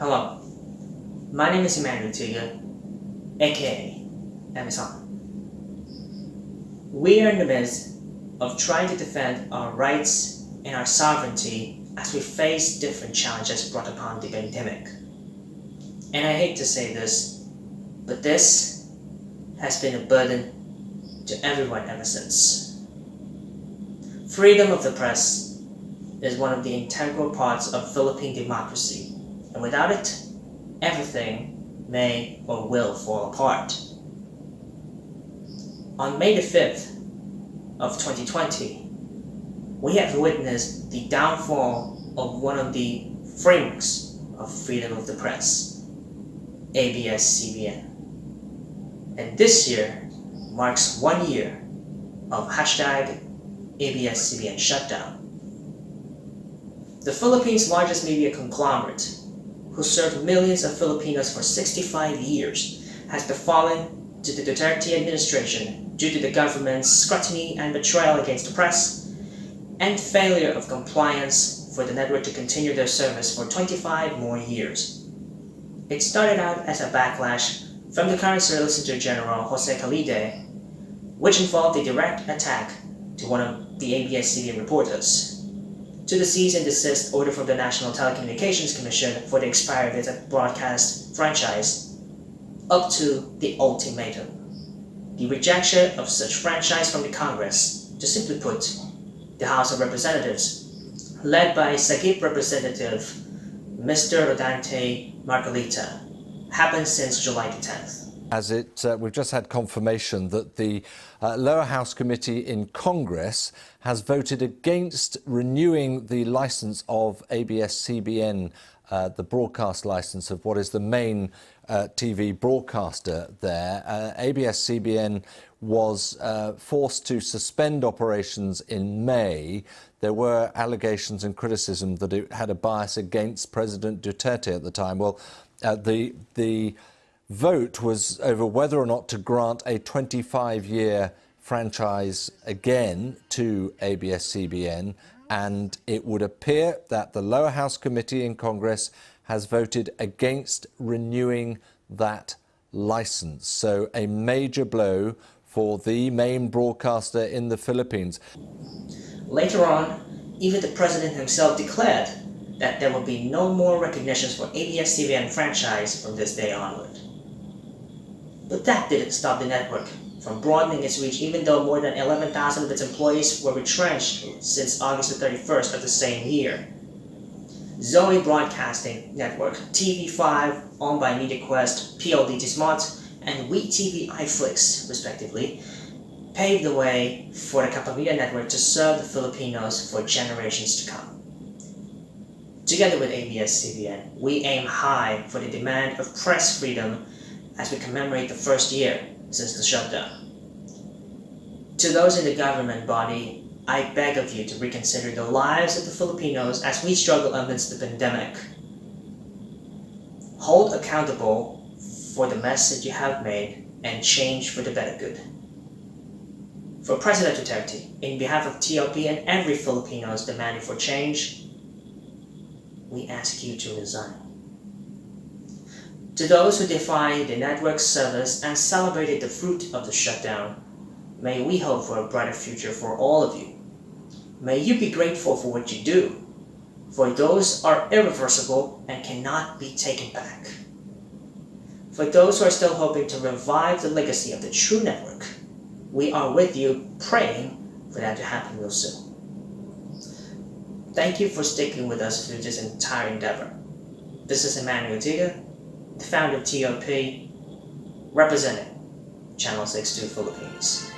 Hello, my name is Emmanuel Tiga, aka Amazon. We are in the midst of trying to defend our rights and our sovereignty as we face different challenges brought upon the pandemic. And I hate to say this, but this has been a burden to everyone ever since. Freedom of the press is one of the integral parts of Philippine democracy, and without it, everything may or will fall apart. On May the 5th of 2020, we have witnessed the downfall of one of the frameworks of freedom of the press, ABS-CBN. And this year marks 1 year of #ABS-CBN shutdown. The Philippines' largest media conglomerate, who served millions of Filipinos for 65 years, has befallen to the Duterte administration due to the government's scrutiny and betrayal against the press and failure of compliance for the network to continue their service for 25 more years. It started out as a backlash from the current Solicitor General Jose Calide, which involved a direct attack to one of the ABS-CBN reporters, to the cease and desist order from the National Telecommunications Commission for the expiry of its broadcast franchise, up to the ultimatum, the rejection of such franchise from the Congress, to simply put, the House of Representatives, led by Sagip Representative Mr. Rodante Marcolita, happened since July the 10th. We've just had confirmation that the Lower House Committee in Congress has voted against renewing the licence of ABS-CBN, the broadcast licence of what is the main TV broadcaster there. ABS-CBN was forced to suspend operations in May. There were allegations and criticism that it had a bias against President Duterte at the time. Well, the vote was over whether or not to grant a 25-year franchise again to ABS-CBN, and it would appear that the Lower House Committee in Congress has voted against renewing that licence. So a major blow for the main broadcaster in the Philippines. Later on, even the president himself declared that there will be no more recognitions for ABS-CBN franchise from this day onward. But that didn't stop the network from broadening its reach, even though more than 11,000 of its employees were retrenched since August the 31st of the same year. Zoe Broadcasting Network, TV5, owned by MediaQuest, PLDT Smart, and WeTV iFlix, respectively, paved the way for the Kapamilya Network to serve the Filipinos for generations to come. Together with ABS-CBN, we aim high for the demand of press freedom as we commemorate the first year since the shutdown. To those in the government body, I beg of you to reconsider the lives of the Filipinos as we struggle amidst the pandemic. Hold accountable for the mess that you have made and change for the better good. For President Duterte, in behalf of TLP and every Filipinos demanding for change, we ask you to resign. To those who defied the network's service and celebrated the fruit of the shutdown, may we hope for a brighter future for all of you. May you be grateful for what you do, for those are irreversible and cannot be taken back. For those who are still hoping to revive the legacy of the true network, we are with you praying for that to happen real soon. Thank you for sticking with us through this entire endeavor. This is Emmanuel Tiga, the founder of TLP, representing Channel 62 Philippines.